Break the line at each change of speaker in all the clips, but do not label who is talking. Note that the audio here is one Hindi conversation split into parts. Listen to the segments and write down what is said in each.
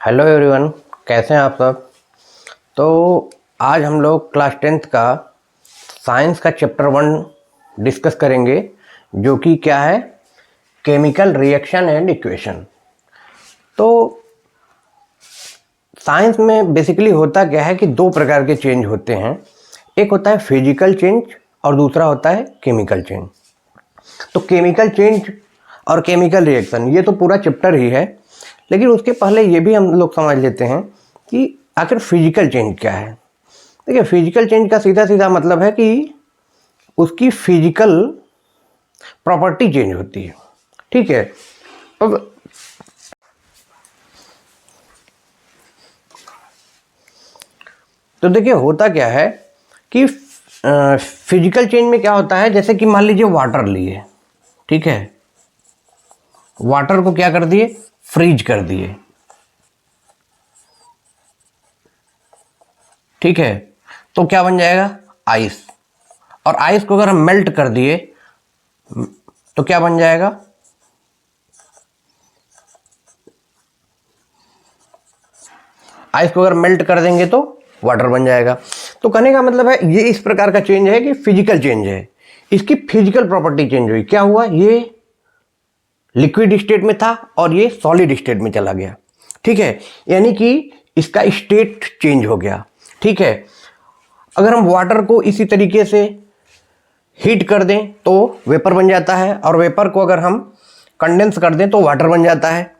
हेलो एवरीवन, कैसे हैं आप सब। तो आज हम लोग क्लास 10th का साइंस का चैप्टर 1 डिस्कस करेंगे, जो कि क्या है, केमिकल रिएक्शन एंड इक्वेशन। तो साइंस में बेसिकली होता क्या है कि दो प्रकार के चेंज होते हैं। एक होता है फिजिकल चेंज और दूसरा होता है केमिकल चेंज। तो केमिकल चेंज और केमिकल रिएक्शन ये तो पूरा चैप्टर ही है, लेकिन उसके पहले ये भी हम लोग समझ लेते हैं कि आखिर फिजिकल चेंज क्या है। देखिए, फिजिकल चेंज का सीधा सीधा मतलब है कि उसकी फिजिकल प्रॉपर्टी चेंज होती है। ठीक है। अब तो देखिए, होता क्या है कि फिजिकल चेंज में क्या होता है, जैसे कि मान लीजिए वाटर लिए, ठीक है, वाटर को क्या कर दिए, फ्रीज कर दिए, ठीक है, तो क्या बन जाएगा, आइस। और आइस को अगर हम मेल्ट कर दिए तो क्या बन जाएगा, आइस को अगर मेल्ट कर देंगे तो वाटर बन जाएगा। तो कहने का मतलब है ये इस प्रकार का चेंज है कि फिजिकल चेंज है, इसकी फिजिकल प्रॉपर्टी चेंज हुई। क्या हुआ, ये लिक्विड स्टेट में था और ये सॉलिड स्टेट में चला गया। ठीक है, यानी कि इसका स्टेट चेंज हो गया। ठीक है, अगर हम वाटर को इसी तरीके से हीट कर दें तो वेपर बन जाता है, और वेपर को अगर हम कंडेंस कर दें तो वाटर बन जाता है।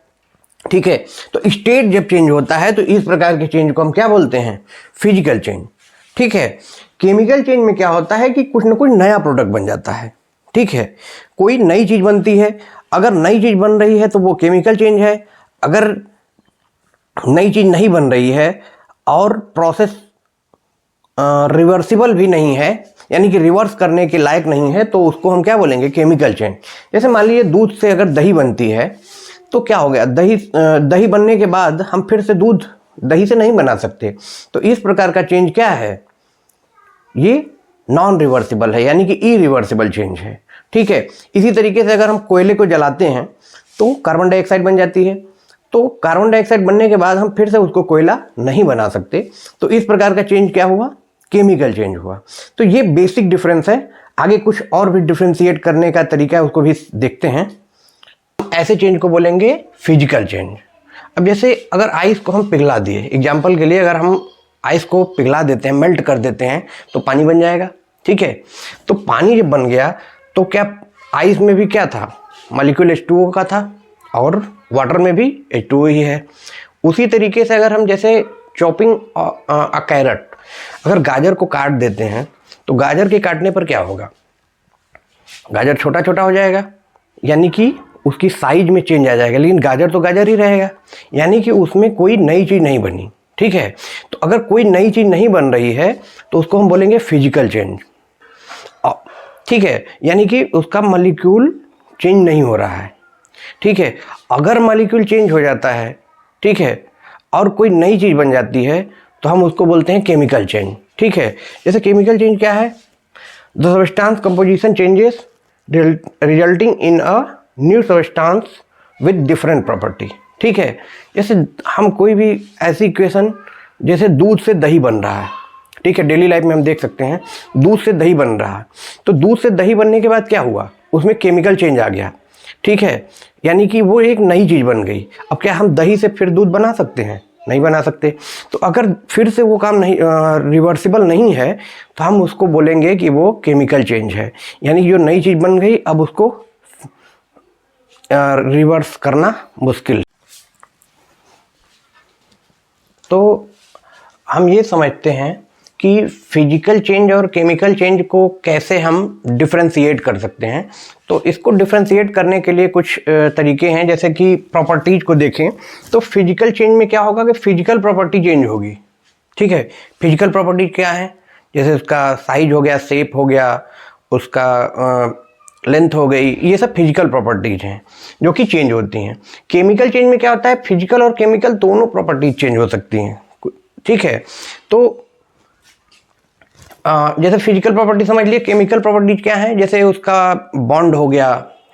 ठीक है, तो स्टेट जब चेंज होता है तो इस प्रकार के चेंज को हम क्या बोलते हैं, फिजिकल चेंज। ठीक है, केमिकल चेंज में क्या होता है कि कुछ ना कुछ नया प्रोडक्ट बन जाता है। ठीक है, कोई नई चीज बनती है, अगर नई चीज बन रही है तो वो केमिकल चेंज है। अगर नई चीज नहीं बन रही है और प्रोसेस रिवर्सिबल भी नहीं है, यानी कि रिवर्स करने के लायक नहीं है, तो उसको हम क्या बोलेंगे, केमिकल चेंज। जैसे मान लीजिए दूध से अगर दही बनती है तो क्या हो गया, दही बनने के बाद हम फिर से दूध दही से नहीं बना सकते। तो इस प्रकार का चेंज क्या है, ये नॉन रिवर्सिबल है, यानी कि इरिवर्सिबल चेंज है। ठीक है, इसी तरीके से अगर हम कोयले को जलाते हैं तो कार्बन डाइऑक्साइड बन जाती है, तो कार्बन डाइऑक्साइड बनने के बाद हम फिर से उसको कोयला नहीं बना सकते। तो इस प्रकार का चेंज क्या हुआ, केमिकल चेंज हुआ। तो ये बेसिक डिफरेंस है। आगे कुछ और भी डिफ्रेंशिएट करने का तरीका है, उसको भी देखते हैं। ऐसे चेंज को बोलेंगे फिजिकल चेंज। अब जैसे अगर आइस को हम पिघला दिए, एग्जाम्पल के लिए अगर हम आइस को पिघला देते हैं, मेल्ट कर देते हैं, तो पानी बन जाएगा। ठीक है, तो पानी जब बन गया तो क्या आइस में भी क्या था, मॉलिक्यूल H2O का था, और वाटर में भी H2O ही है। उसी तरीके से अगर हम जैसे चॉपिंग अ कैरेट, अगर गाजर को काट देते हैं तो गाजर के काटने पर क्या होगा, गाजर छोटा छोटा हो जाएगा, यानी कि उसकी साइज में चेंज आ जाएगा, लेकिन गाजर तो गाजर ही रहेगा, यानी कि उसमें कोई नई चीज़ नहीं बनी। ठीक है, तो अगर कोई नई चीज़ नहीं बन रही है तो उसको हम बोलेंगे फिजिकल चेंज। ठीक है, यानी कि उसका मॉलिक्यूल चेंज नहीं हो रहा है। ठीक है, अगर मॉलिक्यूल चेंज हो जाता है, ठीक है, और कोई नई चीज़ बन जाती है तो हम उसको बोलते हैं केमिकल चेंज। ठीक है, जैसे केमिकल चेंज क्या है, the substance composition changes resulting in a new substance with different property. ठीक है, जैसे हम कोई भी ऐसी इक्वेशन, जैसे दूध से दही बन रहा है, ठीक है, डेली लाइफ में हम देख सकते हैं दूध से दही बन रहा है, तो दूध से दही बनने के बाद क्या हुआ, उसमें केमिकल चेंज आ गया। ठीक है, यानी कि वो एक नई चीज़ बन गई। अब क्या हम दही से फिर दूध बना सकते हैं, नहीं बना सकते। तो अगर फिर से वो काम नहीं रिवर्सिबल नहीं है तो हम उसको बोलेंगे कि वो केमिकल चेंज है, यानी कि जो नई चीज़ बन गई अब उसको रिवर्स करना मुश्किल। तो हम ये समझते हैं कि फिजिकल चेंज और केमिकल चेंज को कैसे हम डिफ्रेंशिएट कर सकते हैं। तो इसको डिफ्रेंशिएट करने के लिए कुछ तरीके हैं, जैसे कि प्रॉपर्टीज को देखें तो फिजिकल चेंज में क्या होगा कि फिजिकल प्रॉपर्टी चेंज होगी। ठीक है, फिजिकल प्रॉपर्टी क्या है, जैसे उसका साइज हो गया, शेप हो गया, उसका लेंथ हो गई, ये सब फिजिकल प्रॉपर्टीज हैं जो कि चेंज होती हैं। केमिकल चेंज में क्या होता है, फिजिकल और केमिकल दोनों प्रॉपर्टीज चेंज हो सकती हैं। ठीक है, तो जैसे फिजिकल प्रॉपर्टी समझ लिए, केमिकल प्रॉपर्टीज क्या है, जैसे उसका बॉन्ड हो गया,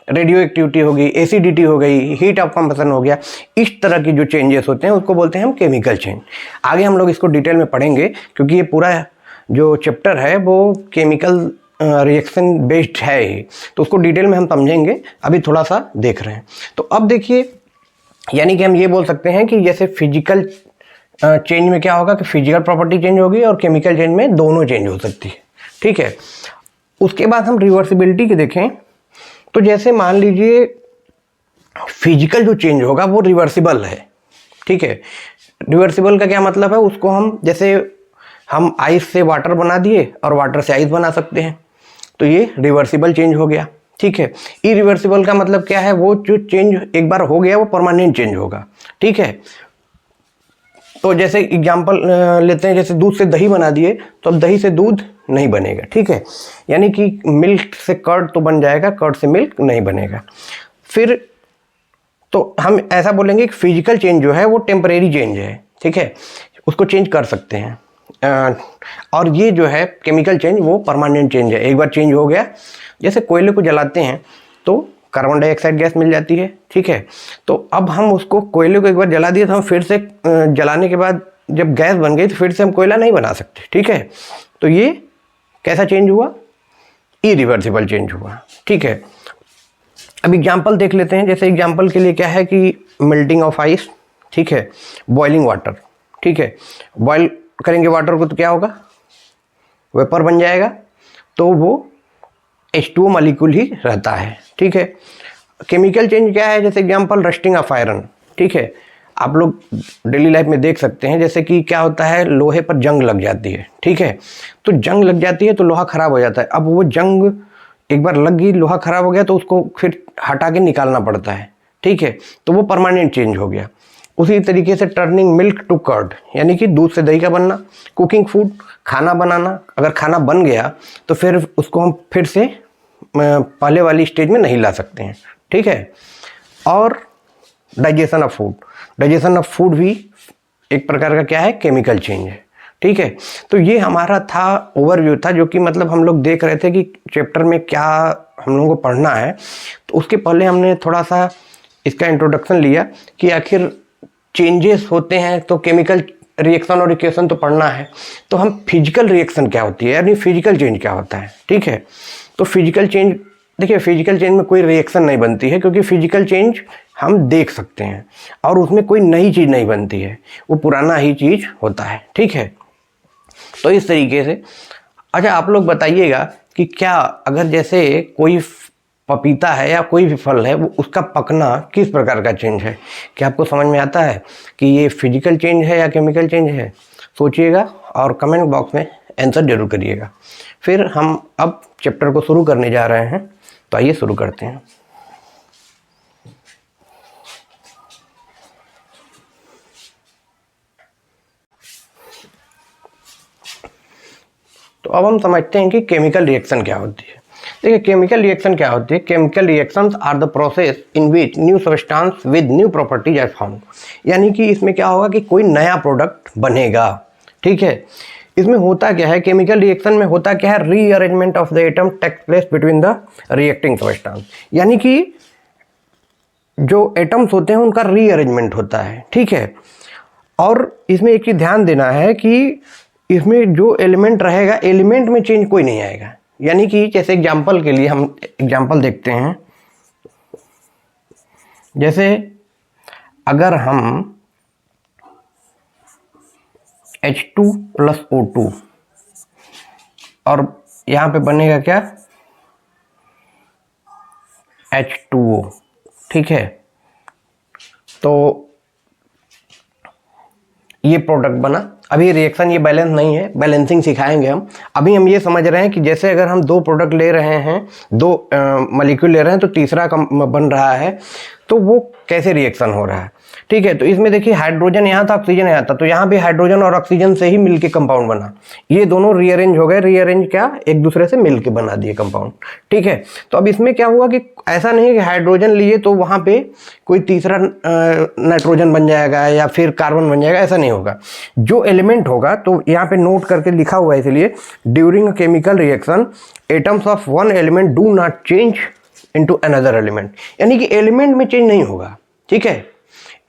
रेडियो एक्टिविटी हो गई, एसिडिटी हो गई, हीट ऑफ कंबसन हो गया, इस तरह की जो चेंजेस होते हैं उसको बोलते हैं हम केमिकल चेंज। आगे हम लोग इसको डिटेल में पढ़ेंगे क्योंकि ये पूरा जो चैप्टर है वो केमिकल रिएक्शन बेस्ड है ही, तो उसको डिटेल में हम समझेंगे, अभी थोड़ा सा देख रहे हैं। तो अब देखिए, यानी कि हम ये बोल सकते हैं कि जैसे फिजिकल चेंज में क्या होगा कि फिजिकल प्रॉपर्टी चेंज होगी और केमिकल चेंज में दोनों चेंज हो सकती है, ठीक है। उसके बाद हम रिवर्सिबिलिटी के देखें तो जैसे मान लीजिए फिजिकल जो चेंज होगा वो रिवर्सिबल है, ठीक है। रिवर्सिबल का क्या मतलब है, उसको हम जैसे हम आइस से वाटर बना दिए और वाटर से आइस बना सकते हैं, तो ये रिवर्सिबल चेंज हो गया, ठीक है। इरिवर्सिबल का मतलब क्या है, वो जो चेंज एक बार हो गया वो परमानेंट चेंज होगा, ठीक है। तो जैसे एग्जांपल लेते हैं, जैसे दूध से दही बना दिए तो अब दही से दूध नहीं बनेगा, ठीक है। यानी कि मिल्क से कर्ड तो बन जाएगा, कर्ड से मिल्क नहीं बनेगा। फिर तो हम ऐसा बोलेंगे कि फिजिकल चेंज जो है वो टेम्परेरी चेंज है, ठीक है, उसको चेंज कर सकते हैं। और ये जो है केमिकल चेंज वो परमानेंट चेंज है, एक बार चेंज हो गया। जैसे कोयले को जलाते हैं तो कार्बन डाइऑक्साइड गैस मिल जाती है, ठीक है। तो अब हम उसको कोयले को एक बार जला दिए तो हम फिर से जलाने के बाद जब गैस बन गई तो फिर से हम कोयला नहीं बना सकते, ठीक है। तो ये कैसा चेंज हुआ, इरिवर्सिबल चेंज हुआ, ठीक है। अब एग्जाम्पल देख लेते हैं। जैसे एग्जाम्पल के लिए क्या है कि मेल्टिंग ऑफ आइस, ठीक है, बॉइलिंग वाटर, ठीक है। बॉयल करेंगे वाटर को तो क्या होगा, वेपर बन जाएगा, तो वो H2O मॉलिक्यूल ही रहता है, ठीक है। केमिकल चेंज क्या है, जैसे एग्जांपल रस्टिंग ऑफ आयरन, ठीक है। आप लोग डेली लाइफ में देख सकते हैं जैसे कि क्या होता है, लोहे पर जंग लग जाती है, ठीक है। तो जंग लग जाती है तो लोहा खराब हो जाता है। अब वो जंग एक बार लग गई, लोहा खराब हो गया तो उसको फिर हटा के निकालना पड़ता है, ठीक है। तो वो परमानेंट चेंज हो गया। उसी तरीके से टर्निंग मिल्क टू कर्ड, यानी कि दूध से दही का बनना। कुकिंग फूड, खाना बनाना, अगर खाना बन गया तो फिर उसको हम फिर से पहले वाली स्टेज में नहीं ला सकते हैं, ठीक है। और digestion of food, digestion of food भी एक प्रकार का क्या है, केमिकल चेंज है, ठीक है। तो ये हमारा था ओवरव्यू था, जो कि मतलब हम लोग देख रहे थे कि चैप्टर में क्या हम लोगों को पढ़ना है। तो उसके पहले हमने थोड़ा सा इसका इंट्रोडक्शन लिया कि आखिर चेंजेस होते हैं तो केमिकल रिएक्शन और इक्वेशन तो पढ़ना है, तो हम फिजिकल रिएक्शन क्या होती है, यानी फिजिकल चेंज क्या होता है, ठीक है। तो फिजिकल चेंज, देखिए फिजिकल चेंज में कोई रिएक्शन नहीं बनती है, क्योंकि फिजिकल चेंज हम देख सकते हैं और उसमें कोई नई चीज़ नहीं बनती है, वो पुराना ही चीज़ होता है, ठीक है। तो इस तरीके से अच्छा आप लोग बताइएगा कि क्या अगर जैसे कोई पपीता है या कोई भी फल है, वो उसका पकना किस प्रकार का चेंज है, क्या आपको समझ में आता है कि ये फिजिकल चेंज है या केमिकल चेंज है? सोचिएगा और कमेंट बॉक्स में आंसर जरूर करिएगा। फिर हम अब चैप्टर को शुरू करने जा रहे हैं, तो आइए शुरू करते हैं। तो अब हम समझते हैं कि केमिकल रिएक्शन क्या होती है। देखिए केमिकल रिएक्शन क्या होती है, chemical reactions are the process in which new substance with new properties are found. यानी कि इसमें क्या होगा कि कोई नया प्रोडक्ट बनेगा, ठीक है। इसमें होता क्या है, केमिकल रिएक्शन में होता क्या है, rearrangement of the atom takes place between the reacting substance. यानी कि जो एटम्स होते हैं उनका रीअरेंजमेंट होता है, ठीक है। और इसमें एक चीज़ ध्यान देना है कि इसमें जो एलिमेंट रहेगा, एलिमेंट में चेंज कोई नहीं आएगा। यानी कि जैसे एग्जाम्पल के लिए हम एग्जाम्पल देखते हैं, जैसे अगर हम H2 + O2 और यहाँ पे बनेगा क्या, H2O, ठीक है। तो ये प्रोडक्ट बना। अभी रिएक्शन ये बैलेंस नहीं है, बैलेंसिंग सिखाएंगे हम। अभी हम ये समझ रहे हैं कि जैसे अगर हम दो प्रोडक्ट ले रहे हैं, दो मॉलिक्यूल ले रहे हैं, तो तीसरा बन रहा है, तो वो कैसे रिएक्शन हो रहा है, ठीक है। तो इसमें देखिए हाइड्रोजन यहाँ था, ऑक्सीजन यहाँ था, तो यहाँ भी हाइड्रोजन और ऑक्सीजन से ही मिलके कंपाउंड बना। ये दोनों रीअरेंज हो गए, रीअरेंज क्या, एक दूसरे से मिलके बना दिए कंपाउंड, ठीक है। तो अब इसमें क्या हुआ कि ऐसा नहीं है कि हाइड्रोजन लिए तो वहाँ पे कोई तीसरा नाइट्रोजन बन जाएगा या फिर कार्बन बन जाएगा, ऐसा नहीं होगा। जो एलिमेंट होगा, तो यहाँ पे नोट करके लिखा हुआ है, इसलिए during a chemical reaction atoms of one element do not change into another element, यानी कि एलिमेंट में चेंज नहीं होगा, ठीक है,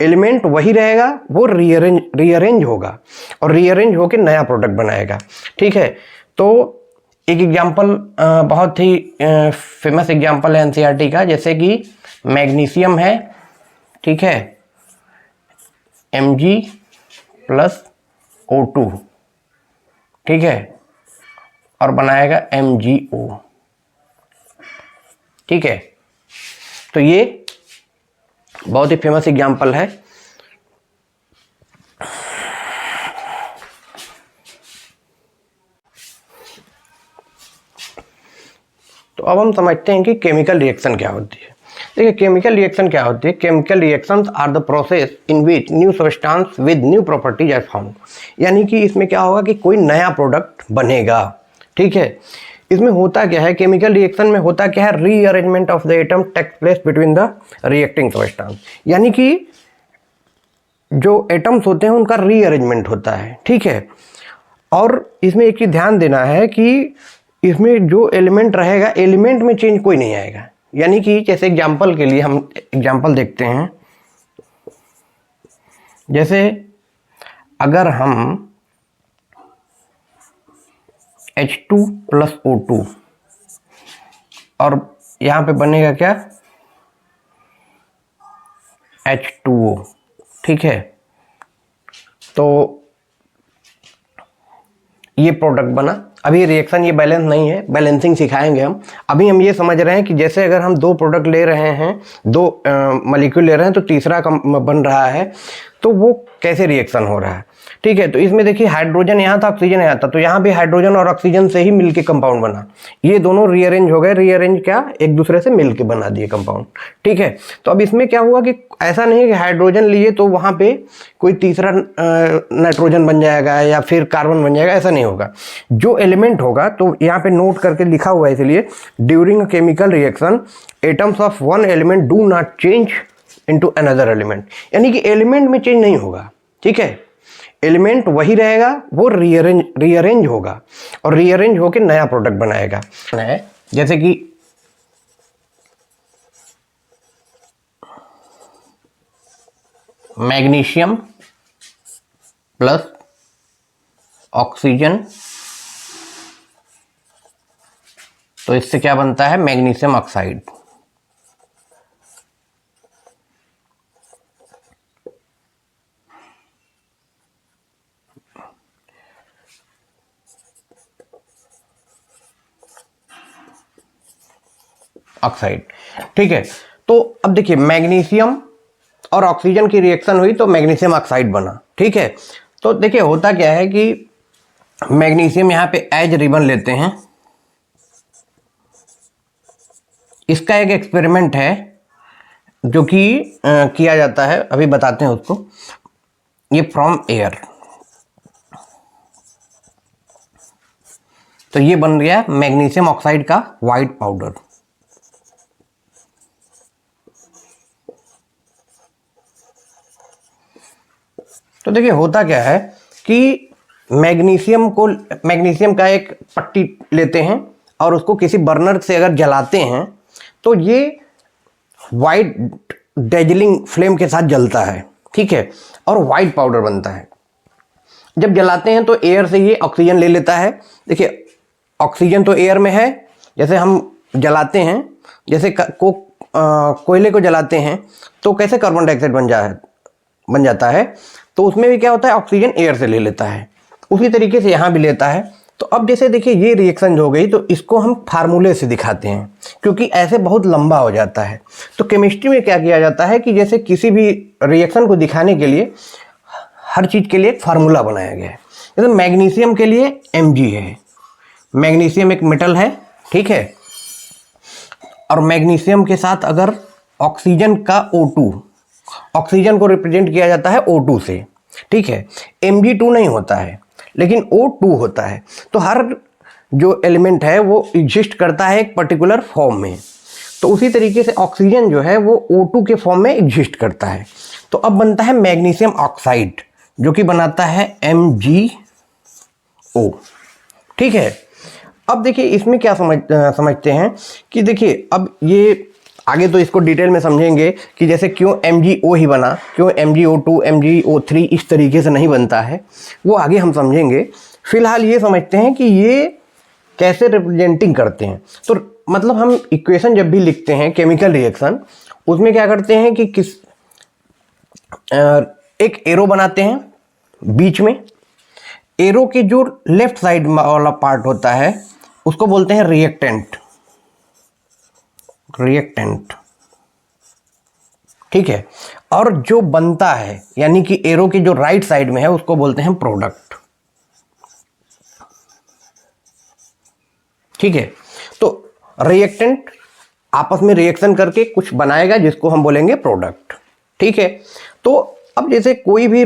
एलिमेंट वही रहेगा, वो रीअरेंज होगा और रीअरेंज होकर नया प्रोडक्ट बनाएगा, ठीक है। तो एक एग्जांपल बहुत ही फेमस एग्जांपल है एनसीईआरटी का, जैसे कि मैग्नीशियम है, ठीक है, Mg प्लस O2, ठीक है, और बनाएगा MgO, ठीक है। तो ये बहुत ही फेमस एग्जांपल है। तो अब हम समझते हैं कि केमिकल रिएक्शन क्या होती है। देखिए केमिकल रिएक्शन क्या होती है। Chemical reactions are the process in which new substance with new properties are found, यानी कि इसमें क्या होगा कि कोई नया प्रोडक्ट बनेगा, ठीक है। इसमें होता क्या है, केमिकल रिएक्शन में होता क्या है, rearrangement of the atom takes place between the reacting substance, यानी कि जो एटम्स होते हैं उनका रीअरेंजमेंट होता है, ठीक है। और इसमें एक चीज़ ध्यान देना है कि इसमें जो एलिमेंट रहेगा, एलिमेंट में चेंज कोई नहीं आएगा, यानी कि जैसे एग्जांपल के लिए हम एग्जांपल देखते हैं, जैसे अगर हम H2 प्लस O2 और यहाँ पे बनेगा क्या, H2O, ठीक है। तो ये प्रोडक्ट बना। अभी रिएक्शन ये बैलेंस नहीं है, बैलेंसिंग सिखाएंगे हम। अभी हम ये समझ रहे हैं कि जैसे अगर हम दो प्रोडक्ट ले रहे हैं, दो मॉलिक्यूल ले रहे हैं, तो तीसरा बन रहा है, तो वो कैसे रिएक्शन हो रहा है, ठीक है। तो इसमें देखिए हाइड्रोजन यहाँ था, ऑक्सीजन यहाँ था, तो यहाँ भी हाइड्रोजन और ऑक्सीजन से ही मिलके कंपाउंड बना। ये दोनों रीअरेंज हो गए, रीअरेंज क्या, एक दूसरे से मिलके बना दिए कंपाउंड, ठीक है। तो अब इसमें क्या हुआ कि ऐसा नहीं है कि हाइड्रोजन लिए तो वहाँ पे कोई तीसरा नाइट्रोजन बन जाएगा या फिर कार्बन बन जाएगा, ऐसा नहीं होगा। जो एलिमेंट होगा, तो यहाँ पे नोट करके लिखा हुआ है, इसलिए during a chemical reaction atoms of one element do not change into another element, यानी कि एलिमेंट में चेंज नहीं होगा, ठीक है, एलिमेंट वही रहेगा, वो रीअरेंज होगा और रीअरेंज होकर नया प्रोडक्ट बनाएगा। जैसे कि मैग्नीशियम प्लस ऑक्सीजन, तो इससे क्या बनता है, मैग्नीशियम ऑक्साइड। ऑक्साइड, ठीक है। तो अब देखिए मैग्नीशियम और ऑक्सीजन की रिएक्शन हुई तो मैग्नीशियम ऑक्साइड बना, ठीक है। तो देखिए होता क्या है कि मैग्नीशियम यहाँ पे एज रिबन लेते हैं। इसका एक एक्सपेरिमेंट है जो कि किया जाता है, अभी बताते हैं उसको। ये फ्रॉम एयर, तो ये बन गया मैग्नीशियम ऑक्साइड का वाइट पाउडर। तो देखिए होता क्या है कि मैग्नीशियम का एक पट्टी लेते हैं और उसको किसी बर्नर से अगर जलाते हैं तो ये वाइट डेजलिंग फ्लेम के साथ जलता है, ठीक है, और वाइट पाउडर बनता है। जब जलाते हैं तो एयर से ये ऑक्सीजन ले लेता है। देखिए ऑक्सीजन तो एयर में है, जैसे हम जलाते हैं, जैसे कोयले को जलाते हैं तो कैसे कार्बन डाइऑक्साइड बन जाता है, तो उसमें भी क्या होता है, ऑक्सीजन एयर से ले लेता है, उसी तरीके से यहाँ भी लेता है। तो अब जैसे देखिए ये रिएक्शन हो गई, तो इसको हम फार्मूले से दिखाते हैं क्योंकि ऐसे बहुत लंबा हो जाता है। तो केमिस्ट्री में क्या किया जाता है कि जैसे किसी भी रिएक्शन को दिखाने के लिए हर चीज़ के लिए एक फार्मूला बनाया गया है। जैसे मैग्नीशियम के लिए Mg है, मैग्नीशियम एक मेटल है, ठीक है, और मैग्नीशियम के साथ अगर ऑक्सीजन का O2, ऑक्सीजन को रिप्रेजेंट किया जाता है O2 से, ठीक है, Mg2 नहीं होता है लेकिन O2 होता है। तो हर जो एलिमेंट है वो एग्जिस्ट करता है एक पर्टिकुलर फॉर्म में, तो उसी तरीके से ऑक्सीजन जो है वो O2 के फॉर्म में एग्जिस्ट करता है। तो अब बनता है मैग्नीशियम ऑक्साइड जो कि बनाता है MgO, ठीक है। अब देखिए इसमें क्या समझते हैं कि देखिए अब ये आगे तो इसको डिटेल में समझेंगे कि जैसे क्यों MgO ही बना, क्यों MgO2 MgO3 इस तरीके से नहीं बनता है, वो आगे हम समझेंगे। फिलहाल ये समझते हैं कि ये कैसे रिप्रेजेंटिंग करते हैं। तो मतलब हम इक्वेशन जब भी लिखते हैं केमिकल रिएक्शन, उसमें क्या करते हैं कि एक एरो बनाते हैं बीच में। एरो के जो लेफ्ट साइड वाला पार्ट होता है उसको बोलते हैं रिएक्टेंट, ठीक है। और जो बनता है यानी कि एरो के जो राइट साइड में है उसको बोलते हैं प्रोडक्ट, ठीक है। तो रिएक्टेंट आपस में रिएक्शन करके कुछ बनाएगा जिसको हम बोलेंगे प्रोडक्ट, ठीक है। तो अब जैसे कोई भी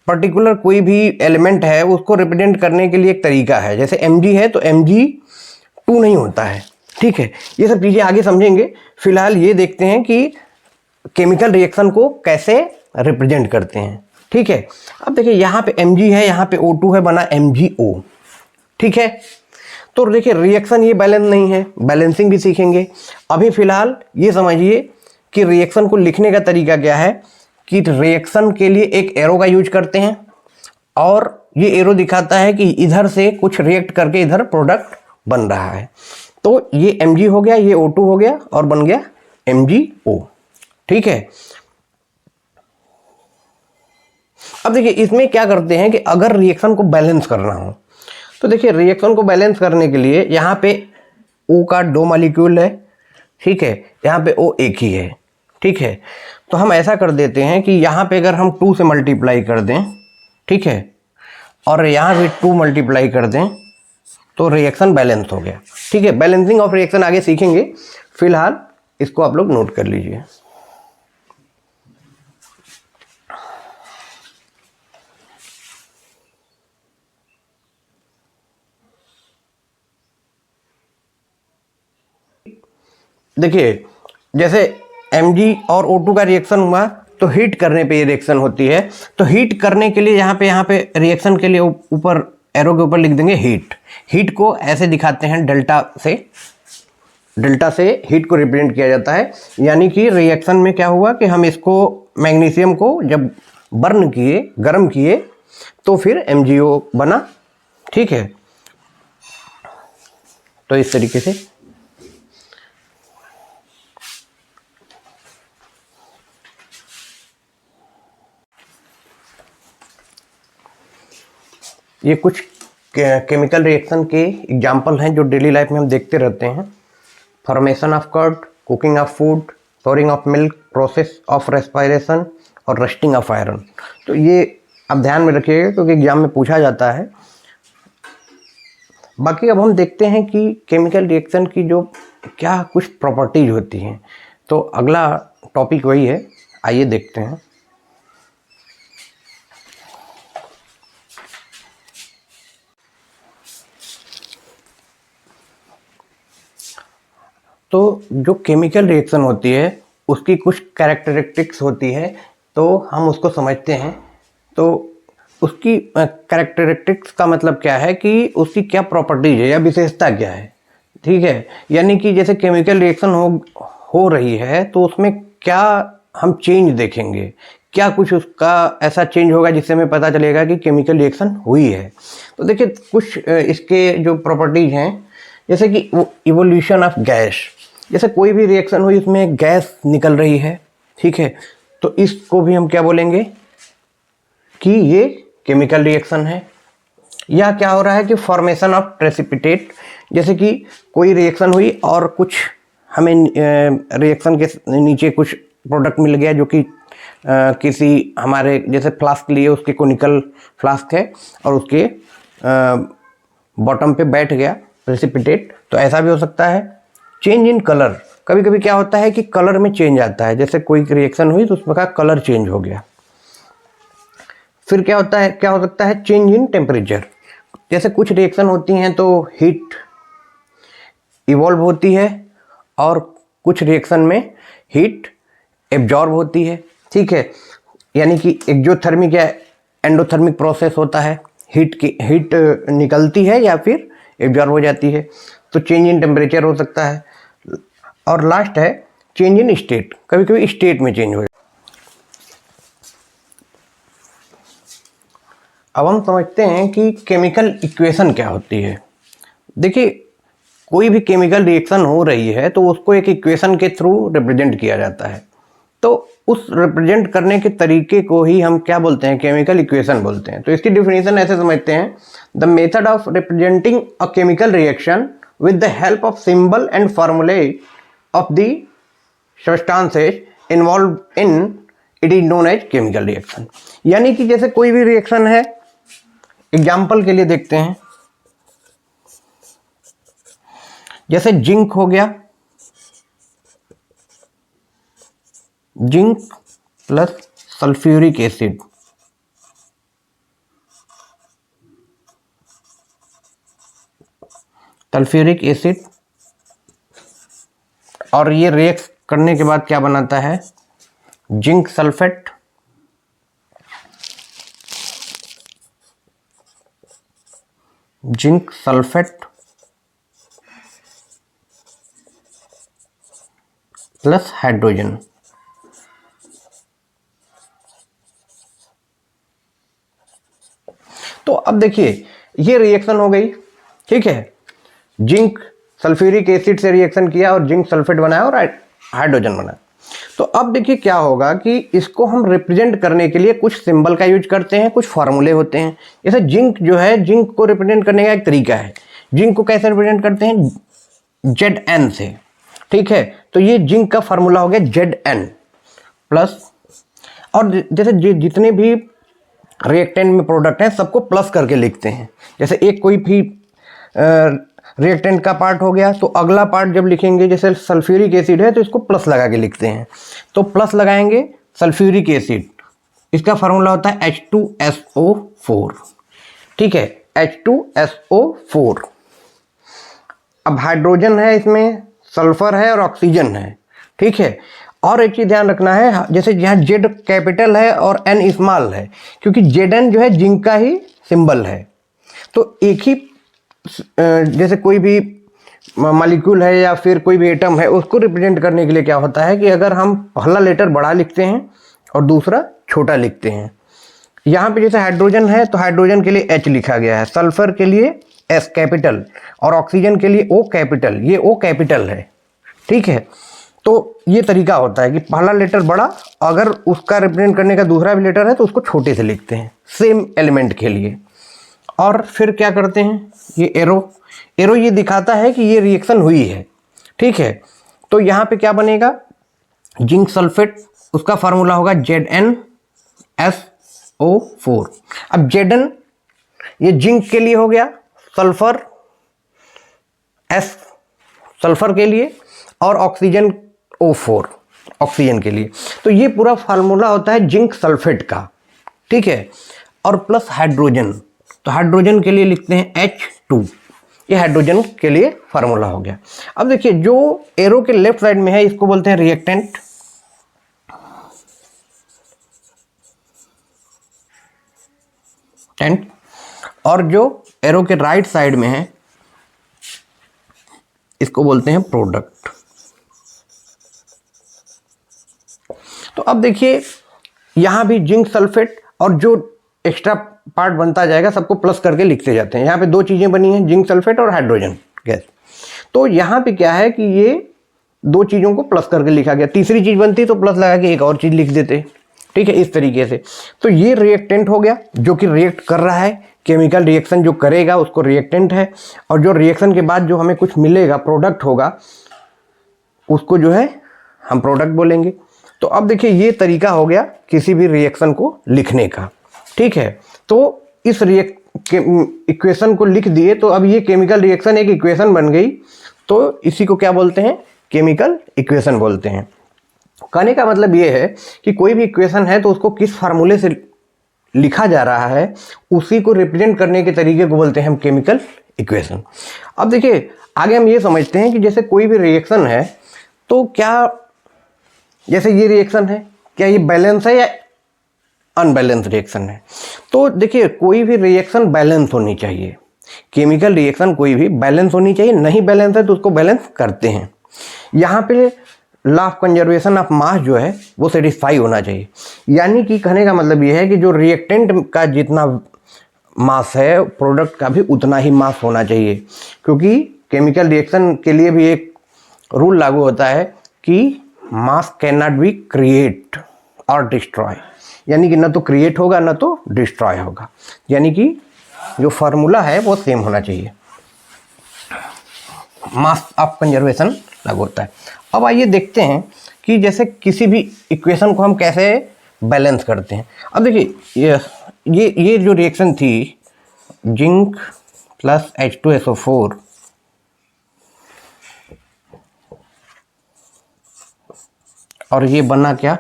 पर्टिकुलर कोई भी एलिमेंट है उसको रिप्रेजेंट करने के लिए एक तरीका है। जैसे Mg है तो Mg2 नहीं होता है, ठीक है। ये सब चीज़ें आगे समझेंगे। फिलहाल ये देखते हैं कि केमिकल रिएक्शन को कैसे रिप्रेजेंट करते हैं, ठीक है। अब देखिए यहाँ पे Mg है, यहाँ पे O2 है, बना MgO, ठीक है। तो देखिए रिएक्शन ये बैलेंस नहीं है, बैलेंसिंग भी सीखेंगे। अभी फिलहाल ये समझिए कि रिएक्शन को लिखने का तरीका क्या है, कि रिएक्शन के लिए एक एरो का यूज करते हैं और ये एरो दिखाता है कि इधर से कुछ रिएक्ट करके इधर प्रोडक्ट बन रहा है। तो ये Mg हो गया, ये O2 हो गया और बन गया MgO, ठीक है। अब देखिए इसमें क्या करते हैं कि अगर रिएक्शन को बैलेंस करना हो तो देखिए रिएक्शन को बैलेंस करने के लिए यहाँ पे O का 2 मॉलिक्यूल है, ठीक है, यहाँ पे O एक ही है, ठीक है। तो हम ऐसा कर देते हैं कि यहाँ पे अगर हम 2 से मल्टीप्लाई कर दें, ठीक है, और यहाँ भी 2 मल्टीप्लाई कर दें तो रिएक्शन बैलेंस हो गया, ठीक है। बैलेंसिंग ऑफ रिएक्शन आगे सीखेंगे, फिलहाल इसको आप लोग नोट कर लीजिए। देखिए जैसे Mg और O2 का रिएक्शन हुआ तो हीट करने पे ये रिएक्शन होती है। तो हीट करने के लिए यहाँ पे रिएक्शन के लिए ऊपर एरो के ऊपर लिख देंगे हीट। हीट को ऐसे दिखाते हैं डेल्टा से हीट को रिप्रेजेंट किया जाता है। यानी कि रिएक्शन में क्या हुआ कि हम इसको मैग्नीशियम को जब बर्न किए, गर्म किए, तो फिर MgO बना, ठीक है। तो इस तरीके से ये कुछ केमिकल रिएक्शन के एग्जाम्पल हैं जो डेली लाइफ में हम देखते रहते हैं। Formation of curd, cooking of food, storing of milk, process of respiration और रस्टिंग ऑफ आयरन। तो ये आप ध्यान में रखिएगा क्योंकि एग्जाम में पूछा जाता है। बाकी अब हम देखते हैं कि केमिकल रिएक्शन की जो क्या कुछ प्रॉपर्टीज होती हैं। तो अगला टॉपिक वही है, आइए देखते हैं। तो जो केमिकल रिएक्शन होती है उसकी कुछ कैरेक्टरिस्टिक्स होती है, तो हम उसको समझते हैं। तो उसकी कैरेक्टरिस्टिक्स का मतलब क्या है कि उसकी क्या प्रॉपर्टीज है या विशेषता क्या है, ठीक है। यानी कि जैसे केमिकल रिएक्शन हो रही है तो उसमें क्या हम चेंज देखेंगे, क्या कुछ उसका ऐसा चेंज होगा जिससे हमें पता चलेगा कि केमिकल रिएक्शन हुई है। तो देखिए कुछ इसके जो प्रॉपर्टीज हैं, जैसे कि इवोल्यूशन ऑफ गैस। जैसे कोई भी रिएक्शन हुई उसमें गैस निकल रही है, ठीक है, तो इसको भी हम क्या बोलेंगे कि ये केमिकल रिएक्शन है। या क्या हो रहा है कि फॉर्मेशन ऑफ प्रेसिपिटेट, जैसे कि कोई रिएक्शन हुई और कुछ हमें रिएक्शन के नीचे कुछ प्रोडक्ट मिल गया जो कि किसी हमारे जैसे फ्लास्क लिए, उसके कोनिकल फ्लास्क है और उसके बॉटम पे बैठ गया प्रेसिपिटेट, तो ऐसा भी हो सकता है। चेंज इन कलर, कभी कभी क्या होता है कि कलर में चेंज आता है, जैसे कोई रिएक्शन हुई तो उसमें का कलर चेंज हो गया। फिर क्या होता है, क्या हो सकता है, चेंज इन टेम्परेचर। जैसे कुछ रिएक्शन होती हैं तो हीट इवॉल्व होती है और कुछ रिएक्शन में हीट एब्जॉर्ब होती है, ठीक है। यानी कि एक्जोथर्मिक या एंडोथर्मिक प्रोसेस होता है, हीट निकलती है या फिर एब्जॉर्ब हो जाती है। तो चेंज इन टेम्परेचर हो सकता है। और लास्ट है चेंज इन स्टेट, कभी कभी स्टेट में चेंज हो जाए। अब हम समझते हैं कि केमिकल इक्वेशन क्या होती है। देखिए, कोई भी केमिकल रिएक्शन हो रही है तो उसको एक इक्वेशन के थ्रू रिप्रेजेंट किया जाता है। तो उस रिप्रेजेंट करने के तरीके को ही हम क्या बोलते हैं, केमिकल इक्वेशन बोलते हैं। तो इसकी डिफिनेशन ऐसे समझते हैं, the method of representing a chemical reaction with the help of symbol and formulae of the substances involve in it is known as chemical reaction. यानी कि जैसे कोई भी रिएक्शन है, एग्जाम्पल के लिए देखते हैं, जैसे जिंक हो गया, zinc plus sulphuric acid, sulphuric acid, और ये रिएक्ट करने के बाद क्या बनाता है, zinc sulphate, zinc sulphate plus hydrogen. तो अब देखिए, ये रिएक्शन हो गई, ठीक है, जिंक सल्फ्यूरिक एसिड से रिएक्शन किया और जिंक सल्फेट बनाया और हाइड्रोजन बनाया। तो अब देखिए क्या होगा कि इसको हम रिप्रेजेंट करने के लिए कुछ सिंबल का यूज करते हैं, कुछ फार्मूले होते हैं। जैसे जिंक जो है, जिंक को रिप्रेजेंट करने का एक तरीका है। जिंक को कैसे रिप्रेजेंट करते हैं, Zn से, ठीक है। तो ये जिंक का फार्मूला हो गया Zn प्लस, और जैसे जितने भी रिएक्टेंट में प्रोडक्ट हैं सबको प्लस करके लिखते हैं। जैसे एक कोई भी रिएक्टेंट का पार्ट हो गया तो अगला पार्ट जब लिखेंगे, जैसे सल्फ्यूरिक एसिड है तो इसको प्लस लगा के लिखते हैं। तो प्लस लगाएंगे सल्फ्यूरिक एसिड, इसका फार्मूला होता है H2SO4, ठीक है, H2SO4। अब हाइड्रोजन है, इसमें सल्फर है और ऑक्सीजन है, ठीक है। और एक चीज़ ध्यान रखना है, जैसे यहाँ Z कैपिटल है और N स्मॉल है, क्योंकि Zn जो है जिंक का ही सिंबल है। तो एक ही जैसे कोई भी मॉलिक्यूल है या फिर कोई भी एटम है, उसको रिप्रेजेंट करने के लिए क्या होता है कि अगर हम पहला लेटर बड़ा लिखते हैं और दूसरा छोटा लिखते हैं। यहाँ पे जैसे हाइड्रोजन है तो हाइड्रोजन के लिए H लिखा गया है, सल्फर के लिए S कैपिटल और ऑक्सीजन के लिए O कैपिटल, ये O कैपिटल है, ठीक है। तो ये तरीका होता है कि पहला लेटर बड़ा, अगर उसका रिप्रेजेंट करने का दूसरा भी लेटर है तो उसको छोटे से लिखते हैं, सेम एलिमेंट के लिए। और फिर क्या करते हैं, ये एरो ये दिखाता है कि ये रिएक्शन हुई है, ठीक है। तो यहाँ पे क्या बनेगा, जिंक सल्फेट, उसका फार्मूला होगा ZnSO4। अब Zn ये जिंक के लिए हो गया, सल्फर S सल्फर के लिए और ऑक्सीजन O4 ऑक्सीजन के लिए। तो ये पूरा फार्मूला होता है जिंक सल्फेट का, ठीक है। और प्लस हाइड्रोजन, तो हाइड्रोजन के लिए लिखते हैं H2, ये हाइड्रोजन के लिए फार्मूला हो गया। अब देखिए, जो एरो के लेफ्ट साइड में है इसको बोलते हैं रिएक्टेंट, और जो एरो के राइट साइड में है इसको बोलते हैं प्रोडक्ट। तो अब देखिए, यहां भी जिंक सल्फेट और जो एक्स्ट्रा पार्ट बनता जाएगा सबको प्लस करके लिखते जाते हैं। यहाँ पे दो चीज़ें बनी हैं, जिंक सल्फेट और हाइड्रोजन गैस। तो यहाँ पे क्या है कि ये दो चीज़ों को प्लस करके लिखा गया, तीसरी चीज़ बनती तो प्लस लगा के एक और चीज़ लिख देते, ठीक है, इस तरीके से। तो ये रिएक्टेंट हो गया जो कि रिएक्ट कर रहा है, केमिकल रिएक्शन जो करेगा उसको रिएक्टेंट है। और जो रिएक्शन के बाद जो हमें कुछ मिलेगा, प्रोडक्ट होगा, उसको जो है हम प्रोडक्ट बोलेंगे। तो अब देखिए, ये तरीका हो गया किसी भी रिएक्शन को लिखने का, ठीक है। तो इस इक्वेशन को लिख दिए तो अब ये केमिकल रिएक्शन एक इक्वेशन बन गई। तो इसी को क्या बोलते हैं, केमिकल इक्वेशन बोलते हैं। कहने का मतलब ये है कि कोई भी इक्वेशन है तो उसको किस फार्मूले से लिखा जा रहा है, उसी को रिप्रेजेंट करने के तरीके को बोलते हैं हम केमिकल इक्वेशन। अब देखिए, आगे हम ये समझते हैं कि जैसे कोई भी रिएक्शन है तो क्या, जैसे ये रिएक्शन है, क्या ये बैलेंस है या अनबैलेंस रिएक्शन है। तो देखिए, कोई भी रिएक्शन बैलेंस होनी चाहिए, केमिकल रिएक्शन कोई भी बैलेंस होनी चाहिए, नहीं बैलेंस है तो उसको बैलेंस करते हैं। यहाँ पे law of conservation of mass जो है वो सेटिस्फाई होना चाहिए। यानी कि कहने का मतलब ये है कि जो रिएक्टेंट का जितना मास है प्रोडक्ट का भी उतना ही मास होना चाहिए, क्योंकि केमिकल रिएक्शन के लिए भी एक रूल लागू होता है कि मास कैन नॉट बी क्रिएट और डिस्ट्रॉय, यानी कि न तो क्रिएट होगा न तो डिस्ट्रॉय होगा, यानी कि जो फार्मूला है वो सेम होना चाहिए, मास ऑफ कंजर्वेशन लागू होता है। अब आइए देखते हैं कि जैसे किसी भी इक्वेशन को हम कैसे बैलेंस करते हैं। अब देखिए ये जो रिएक्शन थी जिंक प्लस H2SO4 और ये बना क्या,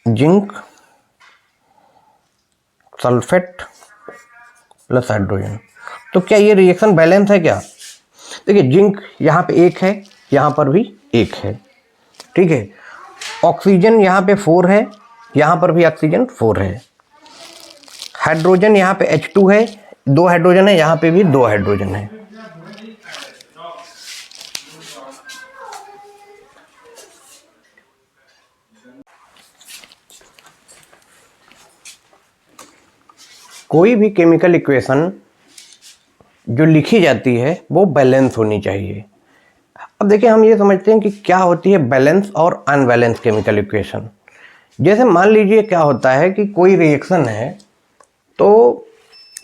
जिंक सल्फेट प्लस हाइड्रोजन। तो क्या ये रिएक्शन बैलेंस है क्या? देखिए जिंक यहाँ पे एक है, यहाँ पर भी एक है, ठीक है। ऑक्सीजन यहाँ पे 4 है, यहाँ पर भी ऑक्सीजन 4 है। हाइड्रोजन यहाँ पे H2 है, 2 हाइड्रोजन है, यहाँ पे भी 2 हाइड्रोजन है। कोई भी केमिकल इक्वेशन जो लिखी जाती है वो बैलेंस होनी चाहिए। अब देखिए हम ये समझते हैं कि क्या होती है बैलेंस और अनबैलेंस केमिकल इक्वेशन। जैसे मान लीजिए क्या होता है कि कोई रिएक्शन है तो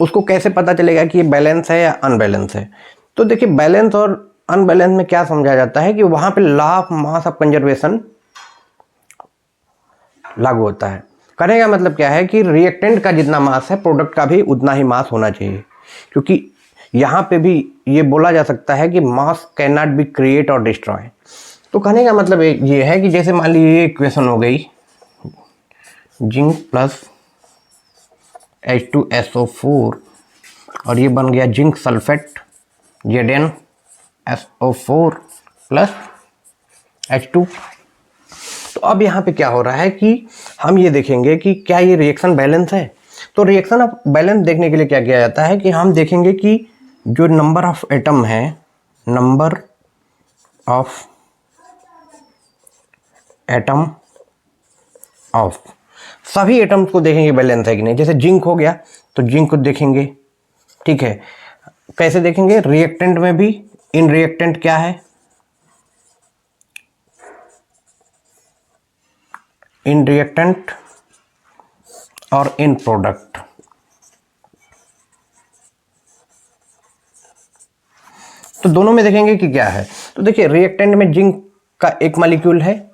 उसको कैसे पता चलेगा कि ये बैलेंस है या अनबैलेंस है। तो देखिए बैलेंस और अनबैलेंस में क्या समझा जाता है कि वहाँ पे law of mass of conservation लागू होता है। कहने का मतलब क्या है कि रिएक्टेंट का जितना मास है प्रोडक्ट का भी उतना ही मास होना चाहिए, क्योंकि यहाँ पे भी ये बोला जा सकता है कि मास कैन नॉट बी क्रिएट और डिस्ट्रॉय। तो कहने का मतलब ये है कि जैसे मान लीजिए ये इक्वेशन हो गई जिंक प्लस H2SO4 और ये बन गया zinc sulphate ZnSO4 plus H2। तो अब यहाँ पे क्या हो रहा है कि हम ये देखेंगे कि क्या ये रिएक्शन बैलेंस है। तो रिएक्शन ऑफ बैलेंस देखने के लिए क्या किया जाता है कि हम देखेंगे कि जो नंबर ऑफ एटम है, नंबर ऑफ एटम ऑफ सभी एटम्स को देखेंगे बैलेंस है कि नहीं। जैसे जिंक हो गया तो जिंक को देखेंगे, ठीक है। कैसे देखेंगे? रिएक्टेंट में भी, इन रिएक्टेंट क्या है, इन रिएक्टेंट और इन प्रोडक्ट। तो दोनों में देखेंगे कि क्या है। तो देखिए रिएक्टेंट में जिंक का एक मॉलिक्यूल है,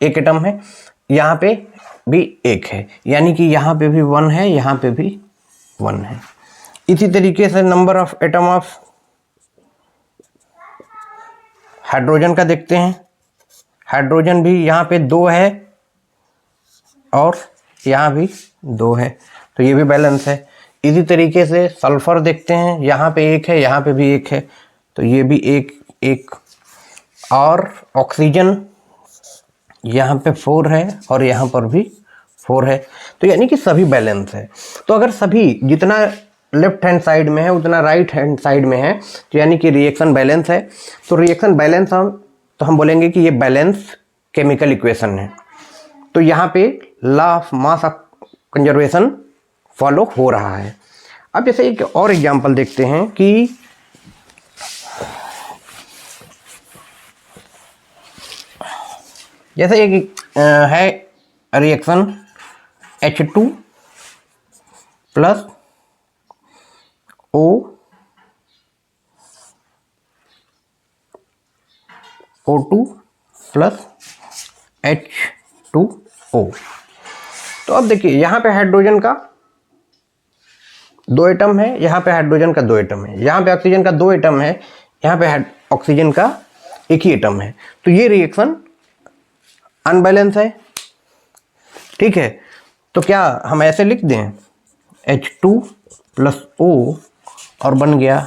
एक एटम है, यहाँ पे भी एक है, यानी कि यहाँ पे भी 1 है, यहाँ पे भी 1 है। इसी तरीके से number of atom of hydrogen का देखते हैं। हाइड्रोजन भी यहाँ पे 2 है और यहाँ भी 2 है, तो ये भी बैलेंस है। इसी तरीके से सल्फर देखते हैं, यहाँ पे 1 है, यहाँ पे भी 1 है, तो ये भी 1 और ऑक्सीजन यहाँ पे 4 है और यहाँ पर भी 4 है, तो यानी कि सभी बैलेंस है। तो अगर सभी जितना लेफ्ट हैंड साइड में है उतना राइट हैंड साइड में है तो यानी कि रिएक्शन बैलेंस है। तो रिएक्शन बैलेंस हम बोलेंगे कि ये बैलेंस केमिकल इक्वेशन है। तो यहाँ पे law of mass of conservation follow हो रहा है। अब जैसे एक और एग्जांपल देखते हैं कि जैसे एक है reaction H2 plus O2 plus H2O। तो अब देखिए यहाँ पे हाइड्रोजन का 2 एटम है, यहाँ पे हाइड्रोजन का 2 एटम है, यहाँ पे ऑक्सीजन का 2 एटम है, यहाँ पे ऑक्सीजन का 1 ही एटम है। तो ये रिएक्शन अनबैलेंस है, ठीक है। तो क्या हम ऐसे लिख दें H2 प्लस O और बन गया